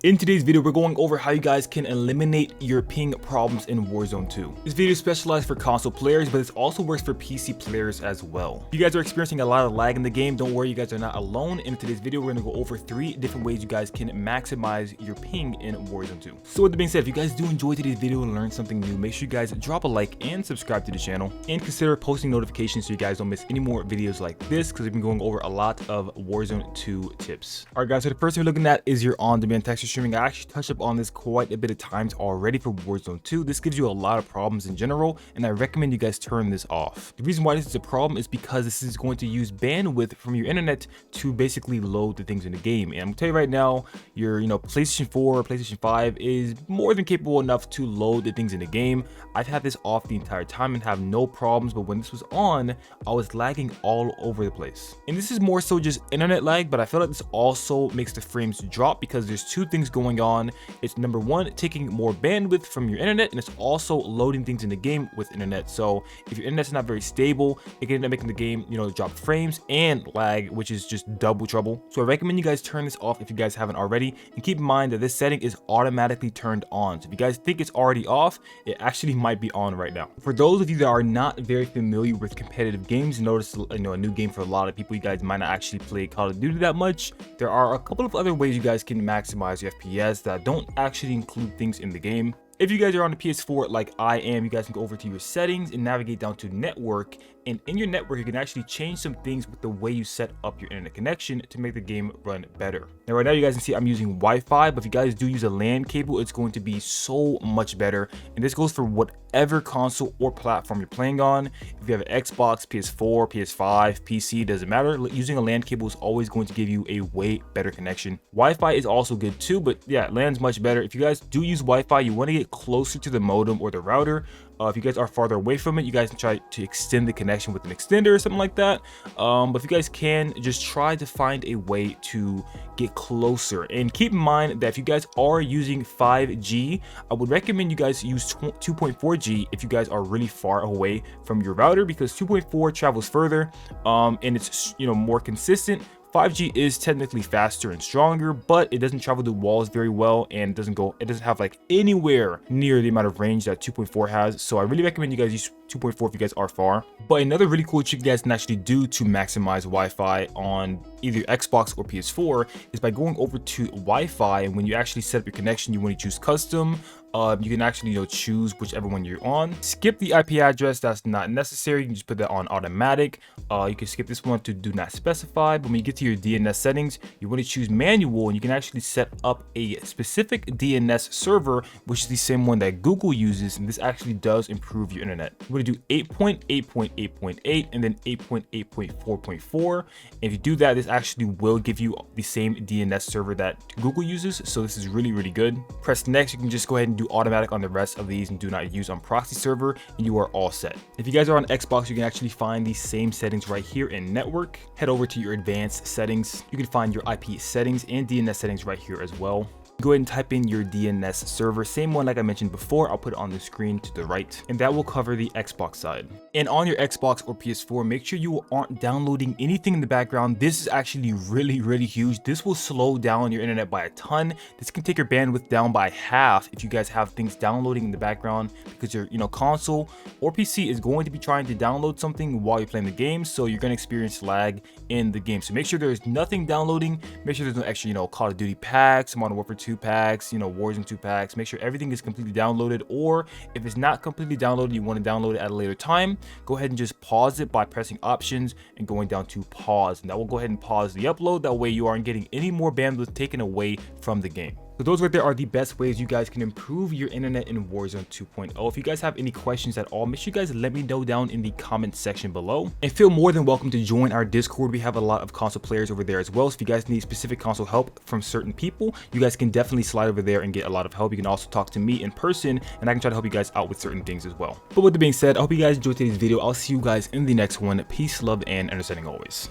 In today's video, we're going over how you guys can eliminate your ping problems in Warzone 2. This video is specialized for console players, but it also works for PC players as well. If you guys are experiencing a lot of lag in the game, don't worry, you guys are not alone. In today's video, we're going to go over 3 different ways you guys can maximize your ping in Warzone 2. So with that being said, if you guys do enjoy today's video and learn something new, make sure you guys drop a like and subscribe to the channel, and consider posting notifications so you guys don't miss any more videos like this, because we've been going over a lot of Warzone 2 tips. Alright guys, so the first thing we're looking at is your on-demand texture streaming. I actually touched up on this quite a bit of times already for Warzone 2. This gives you a lot of problems in general, and I recommend you guys turn this off. The reason why this is a problem is because this is going to use bandwidth from your internet to basically load the things in the game. And I'm gonna tell you right now, your PlayStation 4 or PlayStation 5 is more than capable enough to load the things in the game. I've had this off the entire time and have no problems, but when this was on, I was lagging all over the place. And this is more so just internet lag, but I feel like this also makes the frames drop because there's 2 things going on. It's number 1, taking more bandwidth from your internet, and it's also loading things in the game with internet. So if your internet's not very stable, it can end up making the game, drop frames and lag, which is just double trouble. So I recommend you guys turn this off if you guys haven't already, and keep in mind that this setting is automatically turned on. So if you guys think it's already off, it actually might be on right now. For those of you that are not very familiar with competitive games, notice a new game for a lot of people, you guys might not actually play Call of Duty that much. There are a couple of other ways you guys can maximize your FPS that don't actually include things in the game. If you guys are on the PS4 like I am, you guys can go over to your settings and navigate down to network, and in your network you can actually change some things with the way you set up your internet connection to make the game run better. Now right now you guys can see I'm using Wi-Fi, but if you guys do use a LAN cable, it's going to be so much better, and this goes for whatever console or platform you're playing on. If you have an Xbox, PS4, PS5, PC, doesn't matter, using a LAN cable is always going to give you a way better connection. Wi-Fi is also good too, but yeah, LAN's much better. If you guys do use Wi-Fi, you want to get closer to the modem or the router. If you guys are farther away from it, you guys can try to extend the connection with an extender or something like that. But if you guys can, just try to find a way to get closer. And keep in mind that if you guys are using 5G, I would recommend you guys use 2.4G if you guys are really far away from your router, because 2.4 travels further and it's more consistent. 5G is technically faster and stronger, but it doesn't travel the walls very well, and it doesn't have like anywhere near the amount of range that 2.4 has. So I really recommend you guys use 2.4 if you guys are far. But another really cool trick you guys can actually do to maximize Wi-Fi on either Xbox or PS4 is by going over to Wi-Fi, and when you actually set up your connection, you want to choose custom. You can actually choose whichever one you're on. Skip the IP address, that's not necessary. You can just put that on automatic. You can skip this one to do not specify, but when you get to your DNS settings, you want to choose manual, and you can actually set up a specific DNS server, which is the same one that Google uses, and this actually does improve your internet. You want to do 8.8.8.8 and then 8.8.4.4, and if you do that, this actually will give you the same DNS server that Google uses, so this is really, really good. Press next. You can just go ahead and do automatic on the rest of these and do not use on proxy server, and you are all set. If you guys are on Xbox, you can actually find these same settings right here in network. Head over to your advanced settings. You can find your IP settings and DNS settings right here as well. Go ahead and type in your DNS server, same one like I mentioned before. I'll put it on the screen to the right, and that will cover the Xbox side. And on your Xbox or PS4, make sure you aren't downloading anything in the background. This is actually really, really huge. This will slow down your internet by a ton. This can take your bandwidth down by half if you guys have things downloading in the background, because your console or PC is going to be trying to download something while you're playing the game, so you're going to experience lag in the game. So make sure there's nothing downloading. Make sure there's no extra Call of Duty packs, Modern Warfare 2 packs, Warzone 2 packs. Make sure everything is completely downloaded, or if it's not completely downloaded, you want to download it at a later time, go ahead and just pause it by pressing options and going down to pause, and that will go ahead and pause the upload. That way you aren't getting any more bandwidth taken away from the game. So those right there are the best ways you guys can improve your internet in Warzone 2.0. If you guys have any questions at all, make sure you guys let me know down in the comment section below. And feel more than welcome to join our Discord. We have a lot of console players over there as well. So if you guys need specific console help from certain people, you guys can definitely slide over there and get a lot of help. You can also talk to me in person, and I can try to help you guys out with certain things as well. But with that being said, I hope you guys enjoyed today's video. I'll see you guys in the next one. Peace, love, and understanding always.